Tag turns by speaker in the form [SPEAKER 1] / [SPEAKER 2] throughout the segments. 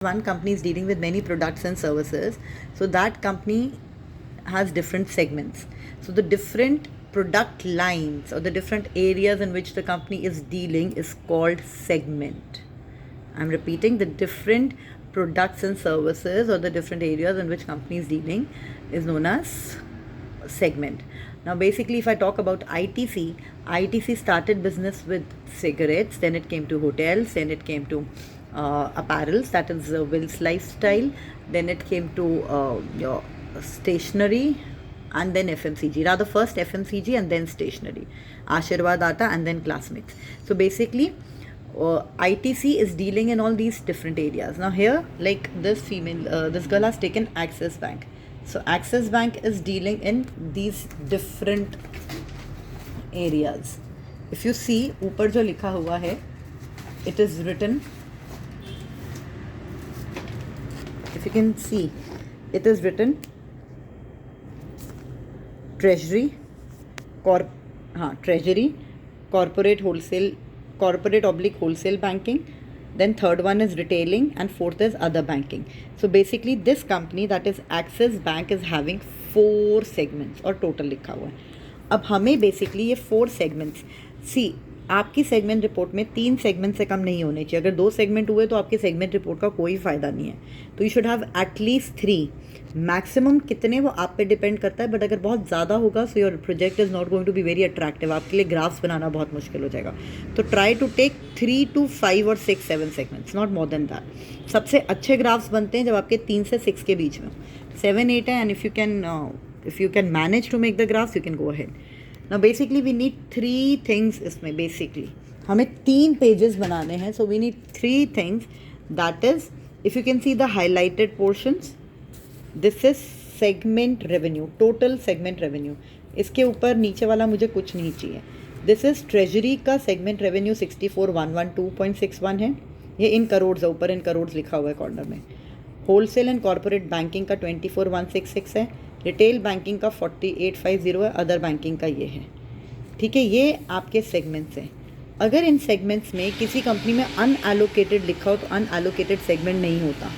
[SPEAKER 1] one company is dealing with many products and services, so that company has different segments. So the different product lines or the different areas in which the company is dealing is called segment. I'm repeating, the different products and services or the different areas in which company is dealing is known as segment. Now basically, if I talk about ITC started business with cigarettes, then it came to hotels, then it came to apparels, that is Will's Lifestyle, then it came to your stationery, and then FMCG. Rather first FMCG and then stationery. Ashirwad Atta and then Classmates. So basically, ITC is dealing in all these different areas. Now here, like this this girl has taken Axis Bank. So Axis Bank is dealing in these different areas. If you see, ऊपर जो लिखा हुआ है, it is written, if you can see, it is written treasury, corporate wholesale banking, then third one is retailing, and fourth is other banking. So basically this company, that is Axis Bank, is having 4 segments और total लिखा हुआ है. अब हमें basically ये 4 segments, सी आपकी segment report में 3 segment से कम नहीं होने चाहिए. अगर 2 सेगमेंट हुए तो आपकी सेगमेंट रिपोर्ट का कोई फ़ायदा नहीं है. तो you should have at least 3. Maximum कितने वो आप पे डिपेंड करता है, बट अगर बहुत ज़्यादा होगा so your project is not going to be very attractive. आपके लिए ग्राफ्स बनाना बहुत मुश्किल हो जाएगा. तो ट्राई टू टेक 3 to 5 और 6, 7 segments, not more than that. सबसे अच्छे ग्राफ्स बनते हैं जब आपके 3 से 6 के बीच में. 7, 8 है, and if you can manage to make the graphs you can go ahead. Now basically we need 3 things इसमें. बेसिकली हमें 3 पेजेस बनाने हैं. So we need 3 things. That is, if you can see the highlighted portions, this is segment revenue, total segment revenue. इसके ऊपर नीचे वाला मुझे कुछ नहीं चाहिए. दिस इज़ ट्रेजरी का सेगमेंट रेवेन्यू 64,112.61 है. ये इन करोड़ है, ऊपर इन करोड़ लिखा हुआ है कॉर्नर में. होलसेल एंड कॉर्पोरेट बैंकिंग का 24,166 है. रिटेल बैंकिंग का 4850 है. अदर बैंकिंग का ये है. ठीक है, ये आपके सेगमेंट्स हैं. अगर इन सेगमेंट्स में किसी कंपनी में अनएलोकेटेड लिखा हो तो अनएलोकेटेड सेगमेंट नहीं होता.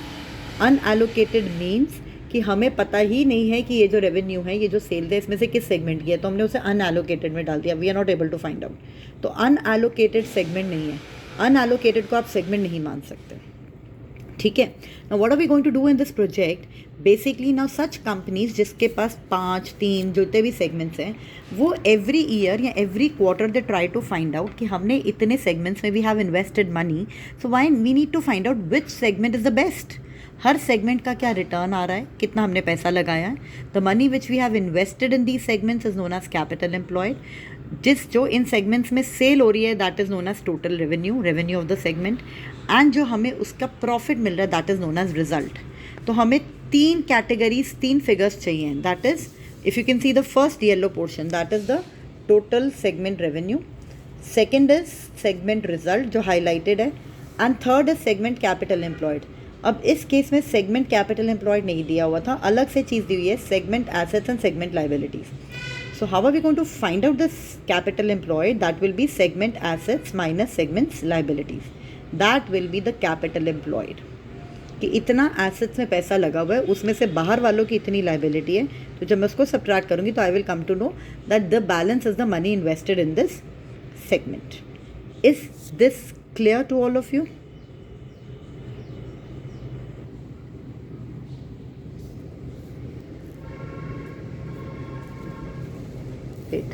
[SPEAKER 1] अनएलोकेटेड मीन्स कि हमें पता ही नहीं है कि ये जो रेवेन्यू है, ये जो सेल है, इसमें से किस सेगमेंट की है, तो हमने उसे अनएलोकेटेड में डाल दिया. We are not able to find out. तो अनएलोकेटेड सेगमेंट नहीं है. अनएलोकेटेड को आप सेगमेंट नहीं मान सकते. ठीक है. Now what are we going to do in this project? Basically now such companies जिसके पास 5, 3 जितने भी सेगमेंट्स हैं, वो एवरी ईयर या every quarter they try to find out कि हमने इतने सेगमेंट्स में we have invested money, so why we need to find out which segment is the best. हर सेगमेंट का क्या रिटर्न आ रहा है, कितना हमने पैसा लगाया है. The money which we have invested in these segments is known as capital employed. जो इन सेगमेंट्स में सेल हो रही है, that is known as total revenue of the segment. And जो हमें उसका प्रॉफिट मिल रहा है, that is known as result. तो हमें 3 कैटेगरीज, 3 फिगर्स चाहिए. That is, if you can see the first yellow portion, that is the total segment revenue. Second is segment result जो हाईलाइटेड है. And third is segment capital employed. अब इस case में segment capital employed नहीं दिया हुआ था, अलग से चीज़ दी हुई है, segment assets and segment liabilities. So how are we going to find out this capital employed? That will be segment assets minus segments liabilities. That will be the capital employed. कि इतना assets में पैसा लगा हुआ है, उसमें से बाहर वालों की इतनी liability है. तो जब मैं उसको subtract करूँगी तो I will come to know that the balance is the money invested in this segment. Is this clear to all of you? Wait.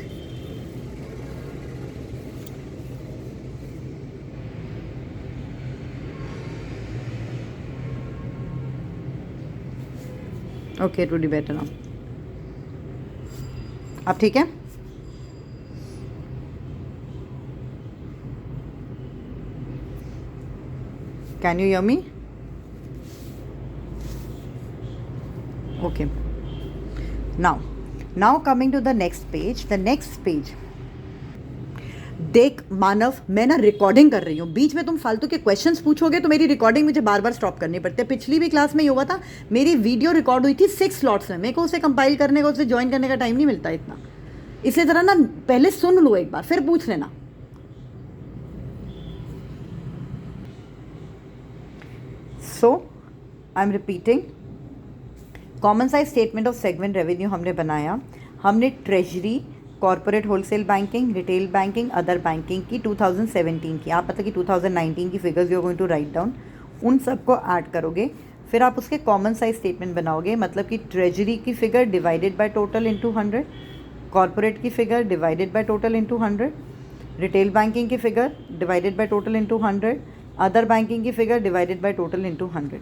[SPEAKER 1] Okay, it would be better now. अब ठीक है. Can you hear me? Okay. Now coming to the next page. The next page. देख मानव, मैं ना recording कर रही हूँ, बीच में तुम फालतू के क्वेश्चंस पूछोगे तो मेरी रिकॉर्डिंग मुझे बार बार स्टॉप करनी पड़ती है. पिछली भी क्लास में ये हुआ था, मेरी वीडियो रिकॉर्ड हुई थी 6 स्लॉट्स में. मेरे को उसे कंपाइल करने का, उसे ज्वाइन करने का टाइम नहीं मिलता इतना. इसे ज़रा ना पहले सुन लो एक बार, फिर पूछ लेना. So I am repeating, common size statement of segment revenue हमने बनाया, हमने treasury, corporate wholesale banking, retail banking, other banking की 2017 की, आप पता कि 2019 की figures you are going to write down, उन सबको ऐड करोगे, फिर आप उसके कॉमन साइज स्टेटमेंट बनाओगे, मतलब कि ट्रेजरी की figure divided by total into 100, corporate की figure divided by total into 100, retail banking की figure divided by total into 100, other banking की figure divided by total into 100,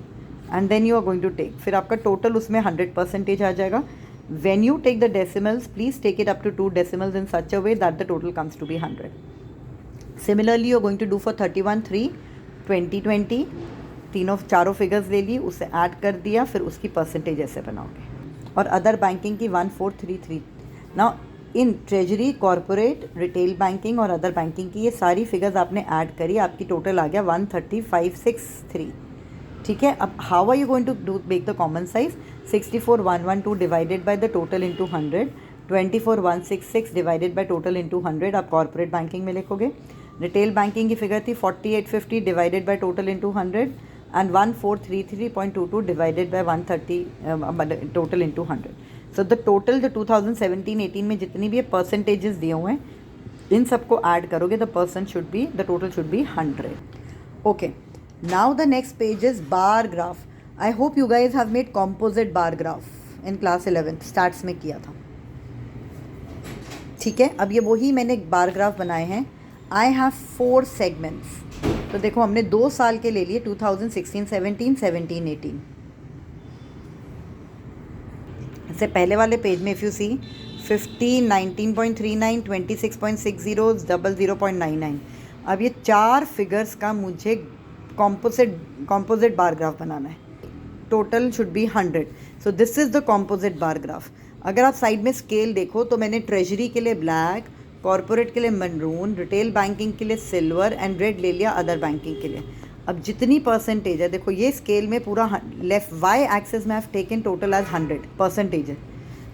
[SPEAKER 1] and then you are going to take, फिर आपका total उसमें 100% आ जाएगा. When you take the decimals, please take it up to 2 decimals in such a way that the total comes to be 100. Similarly, you are going to do for 31/3 2020, चारों figures ले ली, उसे add कर दिया, फिर उसकी percentage ऐसे बनाओगे. और अदर बैंकिंग की 1433. Now in treasury, corporate, retail banking और अदर बैंकिंग की ये सारी फिगर्स आपने ऐड करी, आपकी टोटल आ गया 135,663. ठीक है. अब how are you going to do make the common size? 64,112 divided by the total into 100, 24,166 divided by total into 100 आप कॉर्पोरेट बैंकिंग में लिखोगे. रिटेल बैंकिंग की फिगर थी 4850 divided by total into 100 and 1433.22 divided by 130 total into 100. So the total जो 2017-18 में जितनी भी percentages दिए हुए हैं, इन सबको ऐड करोगे, the total should be 100. Okay. Now the next page is bar graph. I hope you guys have made composite bar graph in class 11th stats में किया था. ठीक है. अब ये वही मैंने बार ग्राफ बनाए हैं. I have 4 segments. तो देखो हमने 2 साल के ले लिए, 2016-17, 17-18. इससे पहले वाले पेज में इफ़ यू सी 15, 19.39, 26.60, 00.99. अब ये 4 फिगर्स का मुझे कॉम्पोजिट बार ग्राफ बनाना है. Total should be 100. So this is the composite bar graph. अगर आप साइड में स्केल देखो तो मैंने ट्रेजरी के लिए ब्लैक, कॉर्पोरेट के लिए मरून, रिटेल बैंकिंग के लिए सिल्वर एंड रेड ले लिया अदर बैंकिंग के लिए. अब जितनी परसेंटेज है देखो, ये स्केल में पूरा लेफ्ट वाई एक्सेस में have taken total as 100 percentage है.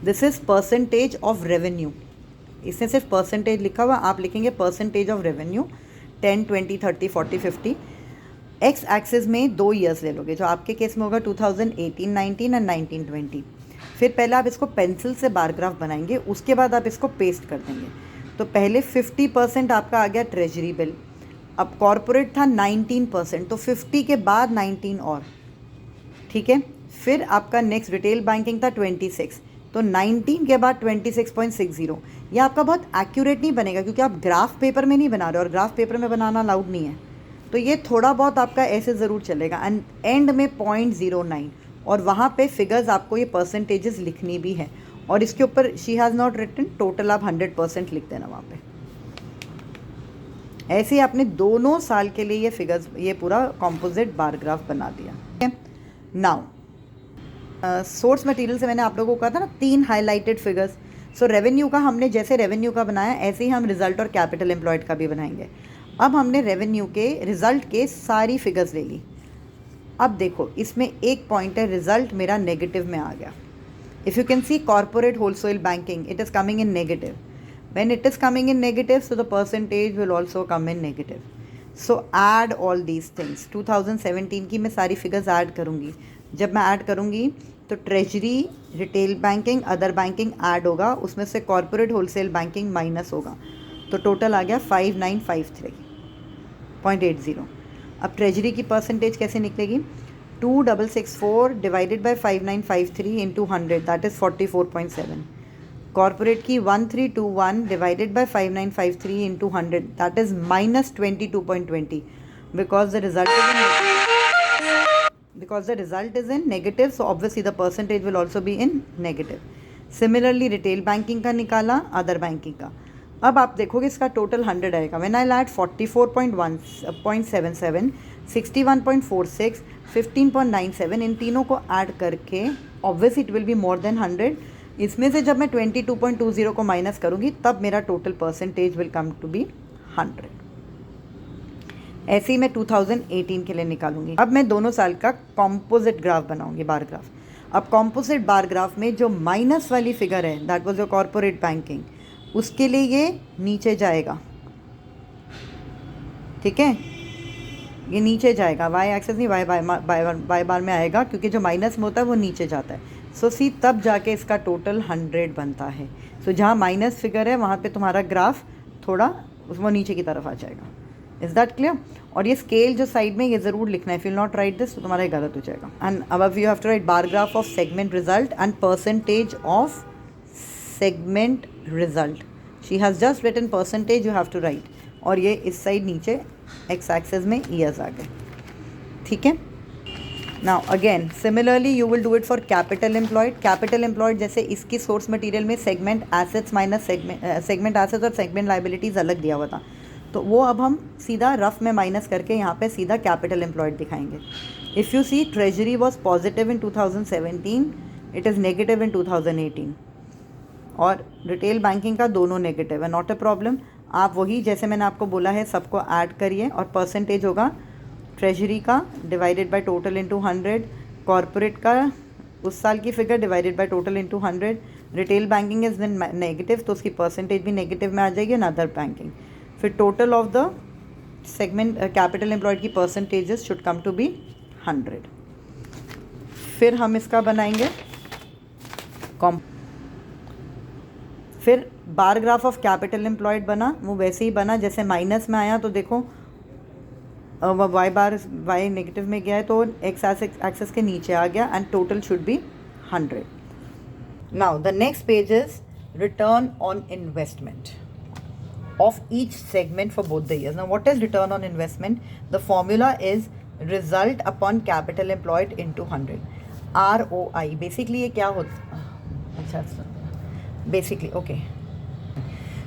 [SPEAKER 1] This is percentage of revenue. इसमें सिर्फ परसेंटेज लिखा हुआ, आप लिखेंगे percentage of revenue 10, 20, 30, 40, 50. X axis में 2 ईयर्स ले लोगे, जो आपके केस में होगा 2018-19 एंड 19-20. फिर पहले आप इसको पेंसिल से बार ग्राफ बनाएंगे, उसके बाद आप इसको पेस्ट कर देंगे. तो पहले 50% आपका आ गया ट्रेजरी बिल. अब कॉर्पोरेट था 19%, तो 50 के बाद 19 और. ठीक है. फिर आपका नेक्स्ट रिटेल बैंकिंग था 26, तो 19 के बाद 26.60. ये आपका बहुत एक्यूरेट नहीं बनेगा क्योंकि आप ग्राफ पेपर में नहीं बना रहे, और ग्राफ पेपर में बनाना अलाउड नहीं है. तो ये थोड़ा बहुत आपका ऐसे ज़रूर चलेगा. एंड एंड में 0.09, और वहाँ पे फिगर्स आपको ये परसेंटेजेस लिखनी भी है. और इसके ऊपर she has not written, total आप 100% लिख देना वहाँ पे. ऐसे ही आपने दोनों साल के लिए ये फिगर्स, ये पूरा कॉम्पोजिट बार ग्राफ बना दिया. नाउ सोर्स मटेरियल से मैंने आप लोगों को कहा था ना 3 हाईलाइटेड फिगर्स. सो रेवेन्यू का हमने जैसे रेवेन्यू का बनाया, ऐसे ही हम रिजल्ट और कैपिटल एम्प्लॉयड का भी बनाएंगे. अब हमने रेवेन्यू के रिजल्ट के सारी फिगर्स ले ली. अब देखो इसमें एक पॉइंट है, रिजल्ट मेरा नेगेटिव में आ गया. If you can C corporate wholesale banking, it is coming in negative. When it is coming in negative, so the percentage will also come in negative. So add all these things. 2017 की मैं सारी figures add करूँगी. जब मैं add करूँगी तो treasury, retail banking, other banking add होगा, उसमें से कॉर्पोरेट होलसेल बैंकिंग माइनस होगा. तो टोटल आ गया 5953.80. अब ट्रेजरी की परसेंटेज कैसे निकलेगी? 2664 divided by 5953 into 100, that is 44.7. Corporate की 1321 divided by 5953 into 100, that is -22.20. Because the result is in negative, so obviously the percentage will also be in negative. Similarly retail banking का निकाला, other banking का. अब आप देखोगे इसका total 100 आएगा. When I add 44.77, 61.46, 15.97, इन तीनों को ऐड करके obviously it will be more than 100. इसमें से जब मैं 22.20 को माइनस करूँगी तब मेरा total percentage will come to be 100. ऐसे ही मैं 2018 के लिए निकालूंगी. अब मैं दोनों साल का कॉम्पोजिट ग्राफ बनाऊंगी, बार ग्राफ. अब कॉम्पोजिट बार ग्राफ में जो माइनस वाली फिगर है, that was your corporate banking, उसके लिए ये नीचे जाएगा. ठीक है. ये नीचे जाएगा, वाई एक्सेस नहीं, वाई बार में आएगा, क्योंकि जो माइनस में होता है वो नीचे जाता है। सो सी तब जाके इसका टोटल 100 बनता है। सो जहाँ माइनस फिगर है वहाँ पे तुम्हारा ग्राफ थोड़ा वो नीचे की तरफ आ जाएगा। Is that clear? और ये स्केल जो साइड में ये ज़रूर लिखना है, if you not write this तो तुम्हारा गलत हो जाएगा। एंड अब you have to write bar graph of segment result and percentage of segment result. She has just written percentage, you have to write. और ये इस साइड नीचे एक्स एक्सेस में ईयर्स आ गए, ठीक है। Now again similarly you will do it for capital employed. Capital employed जैसे इसकी सोर्स मटेरियल में segment assets minus segment assets और सेगमेंट लाइबिलिटीज़ अलग दिया हुआ था, तो वो अब हम सीधा रफ में माइनस करके यहाँ पे सीधा कैपिटल एम्प्लॉयड दिखाएंगे। If you see treasury was positive in 2017, it is negative in 2018, और रिटेल बैंकिंग का दोनों नेगेटिव है, नॉट अ प्रॉब्लम। आप वही जैसे मैंने आपको बोला है सबको ऐड करिए, और परसेंटेज होगा ट्रेजरी का divided by total into 100, corporate का उस साल की figure divided by total into 100, retail banking is then negative तो उसकी परसेंटेज भी नेगेटिव में आ जाएगी, एंड अदर बैंकिंग। फिर total of the segment capital employed की percentages should come to be 100। फिर हम इसका बनाएंगे फिर bar graph of capital employed बना, वो वैसे ही बना जैसे माइनस में आया, तो देखो वाई बार वाई नेगेटिव में गया है तो एक्स एक्सेस के नीचे आ गया, and total should be 100। Now the next page is return on investment of each segment for both the years. Now what is return on investment? The formula is result upon capital employed into 100, ROI। basically ये क्या होता, अच्छा basically okay,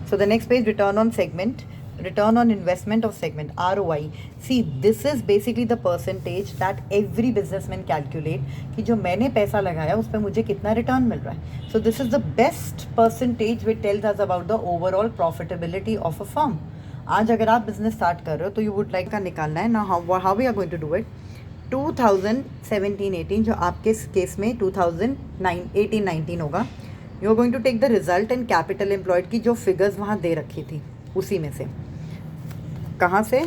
[SPEAKER 1] so the next page return on segment, return on investment of segment, ROI। see this is basically the percentage that every businessman calculate कि जो मैंने पैसा लगाया उस पर मुझे कितना रिटर्न मिल रहा है। so this is the best percentage which tells us about the overall profitability of a firm। आज अगर आप बिजनेस स्टार्ट कर रहे हो तो यू वुड लाइक का निकालना है ना, how we are going to do it. 2017-18 जो आपके केस में 2018-19 होगा, you are going to take the result and capital employed की जो फिगर्स वहाँ दे रखी थी उसी में से, कहाँ से,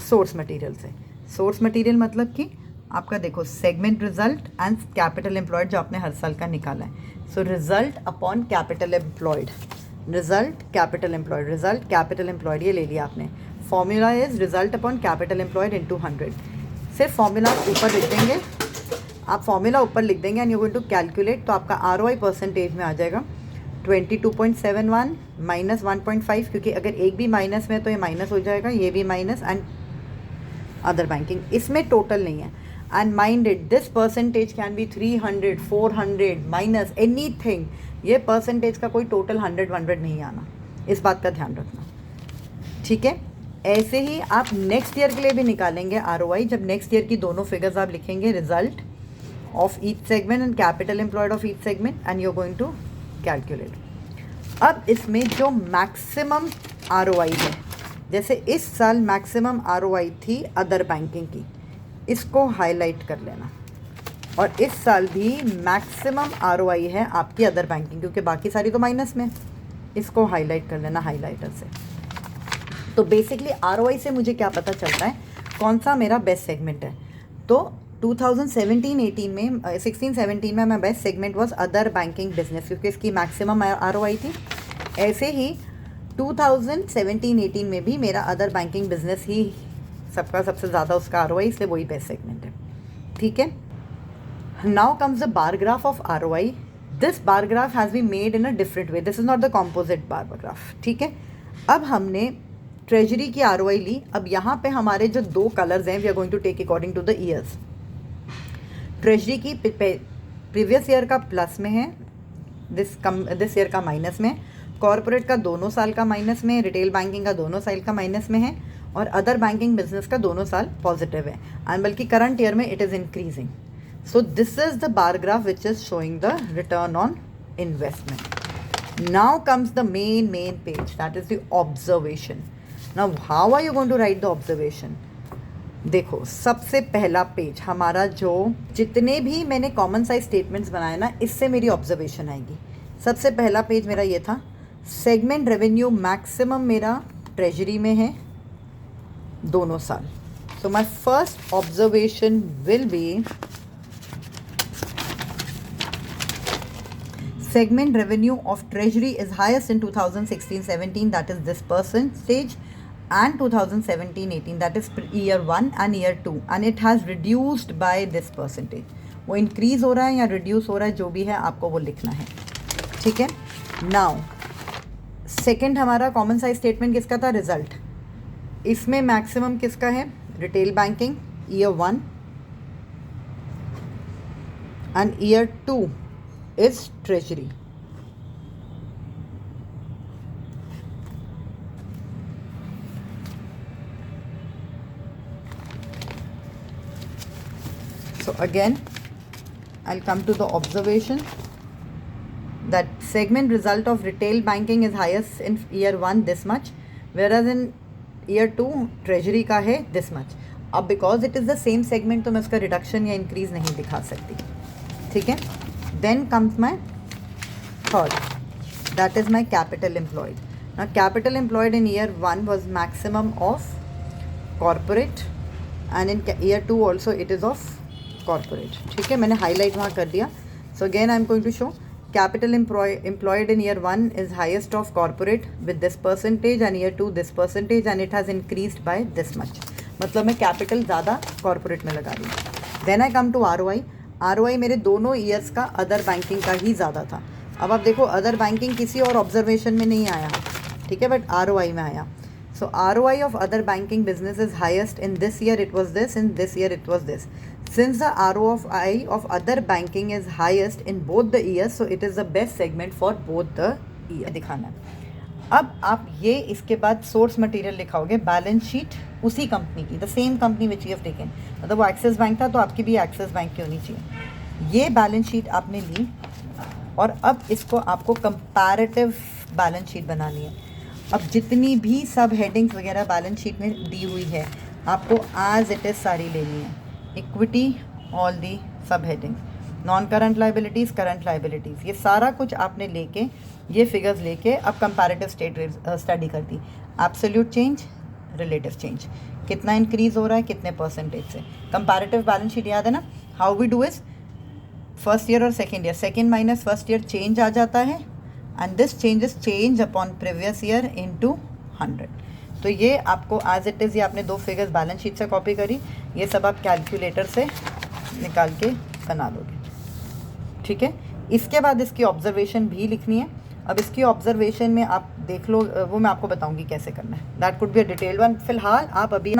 [SPEAKER 1] सोर्स मटेरियल से। सोर्स मटेरियल मतलब कि आपका देखो segment result and capital employed जो आपने हर साल का निकाला है। So result upon capital employed, result capital employed, result capital employed, ये ले लिया आपने। Formula is result upon capital employed into 100। सिर्फ फॉर्मूला ऊपर लिख देंगे, आप फॉर्मूला ऊपर लिख देंगे and you going to calculate, तो आपका ROI परसेंटेज में आ जाएगा 22.71 माइनस 1.5, क्योंकि अगर एक भी माइनस में तो ये माइनस हो जाएगा, ये भी माइनस, एंड अदर बैंकिंग इसमें टोटल नहीं है। And minded this percentage can be 300, 400 minus anything, ये परसेंटेज का कोई टोटल 100 नहीं आना, इस बात का ध्यान रखना, ठीक है। ऐसे ही आप नेक्स्ट ईयर के लिए भी निकालेंगे ROI, जब नेक्स्ट ईयर की दोनों फिगर्स आप लिखेंगे, result of each segment and capital employed of each segment, and you are going to calculate. अब इसमें जो मैक्सिमम ROI है, जैसे इस साल मैक्सिमम ROI थी अदर बैंकिंग की, इसको हाईलाइट कर लेना, और इस साल भी मैक्सिमम ROI है आपकी अदर बैंकिंग, क्योंकि बाकी सारी तो माइनस में, इसको हाईलाइट कर लेना हाईलाइटर से। तो बेसिकली ROI से मुझे क्या पता चलता है कौन सा मेरा बेस्ट सेगमेंट है। तो 2017-18 में 16-17 में best segment was other banking business, क्योंकि इसकी मैक्सिमम ROI थी। ऐसे ही 2017-18 में भी मेरा अदर बैंकिंग बिजनेस ही सबका सबसे ज़्यादा उसका ROI, इसलिए वही बेस्ट सेगमेंट है, ठीक है। Now comes the bar graph of ROI। This bar graph has be made in a different way, this is not the composite bar graph, ठीक है। अब हमने ट्रेजरी की ROI ली, अब यहाँ पे हमारे जो दो कलर्स हैं we are going to take according to the years. Treasury की प्रीवियस ईयर का प्लस में है, दिस ईयर का माइनस में, कॉरपोरेट का दोनों साल का माइनस में, रिटेल बैंकिंग का दोनों साल का माइनस में है, और अदर बैंकिंग बिजनेस का दोनों साल पॉजिटिव है, एंड बल्कि करंट ईयर में it is increasing. So this is the bar graph which is showing the return on investment. Now comes the main page, that is the observation. Now how are you going to write the observation. देखो सबसे पहला page हमारा, जो जितने भी मैंने common size statements बनाए ना, इससे मेरी ऑब्जर्वेशन आएगी। सबसे पहला पेज मेरा ये था, सेगमेंट रेवेन्यू मैक्सिमम मेरा ट्रेजरी में है दोनों साल, So my first observation will be segment revenue of treasury is highest in 2016-17, that is this percentage, and 2017-18, that is year 1 and year 2, and it has reduced by this percentage. वो increase हो रहा है या reduce हो रहा है, जो भी है आपको वो लिखना है, ठीक है. नाउ सेकेंड हमारा कॉमन साइज स्टेटमेंट किसका था, रिजल्ट. इसमें मैक्सिमम किसका है, retail banking year 1 and year 2 is treasury. So again I'll come to the observation that segment result of retail banking is highest in year 1 this much, whereas in year 2 treasury का है this much. अब because it is the same segment तो मैं उसका reduction या increase नहीं दिखा सकती, ठीक है. Then comes my third, that is my capital employed. Now capital employed in year 1 was maximum of corporate and in year 2 also it is of corporate, ठीक है. मैंने highlight वहाँ कर दिया. So again I am going to show capital employed in year 1 is highest of corporate with this percentage and year 2 this percentage and it has increased by this much. मतलब मैं capital ज़्यादा corporate में लगा रही हूँ. Then I come to ROI. ROI मेरे दोनों years का अदर बैंकिंग का ही ज़्यादा था. अब आप देखो अदर बैंकिंग किसी और ऑब्जर्वेशन में नहीं आया, ठीक है, बट ROI में आया. So ROI of other banking business is highest in this year it was this, in this year it was this. Since the ROI of other banking is highest in both the years, so it is the best segment for both the year. दिखाना है. अब आप ये इसके बाद source material लिखाओगे, balance sheet उसी company की, the same company which you have taken. मतलब वो एक्सिस बैंक था तो आपकी भी एक्सिस बैंक की होनी चाहिए. ये बैलेंस शीट आपने ली और अब इसको आपको कंपैरेटिव बैलेंस शीट बनानी है. अब जितनी भी सब हेडिंग्स वगैरह बैलेंस शीट में दी हुई है आपको एज इट इज़ सारी लेनी है. इक्विटी ऑल दी सब headings, non current liabilities, current liabilities, ये सारा कुछ आपने लेके ये फिगर्स लेके अब कंपैरेटिव स्टडी कर दी. एब्सोल्यूट चेंज, रिलेटिव चेंज, कितना इंक्रीज़ हो रहा है कितने परसेंटेज से. कंपैरेटिव बैलेंस शीट याद है ना, how we do is first year और second year, second minus first year change आ जाता है and this change is change upon previous year into 100. तो ये आपको एज इट इज़, ये आपने दो फिगर्स बैलेंस शीट से कॉपी करी, ये सब आप कैलकुलेटर से निकाल के बना लोगे, ठीक है. इसके बाद इसकी ऑब्जर्वेशन भी लिखनी है. अब इसकी ऑब्जर्वेशन में आप देख लो, वो मैं आपको बताऊंगी कैसे करना है. That could be a detailed one. फिलहाल आप अभी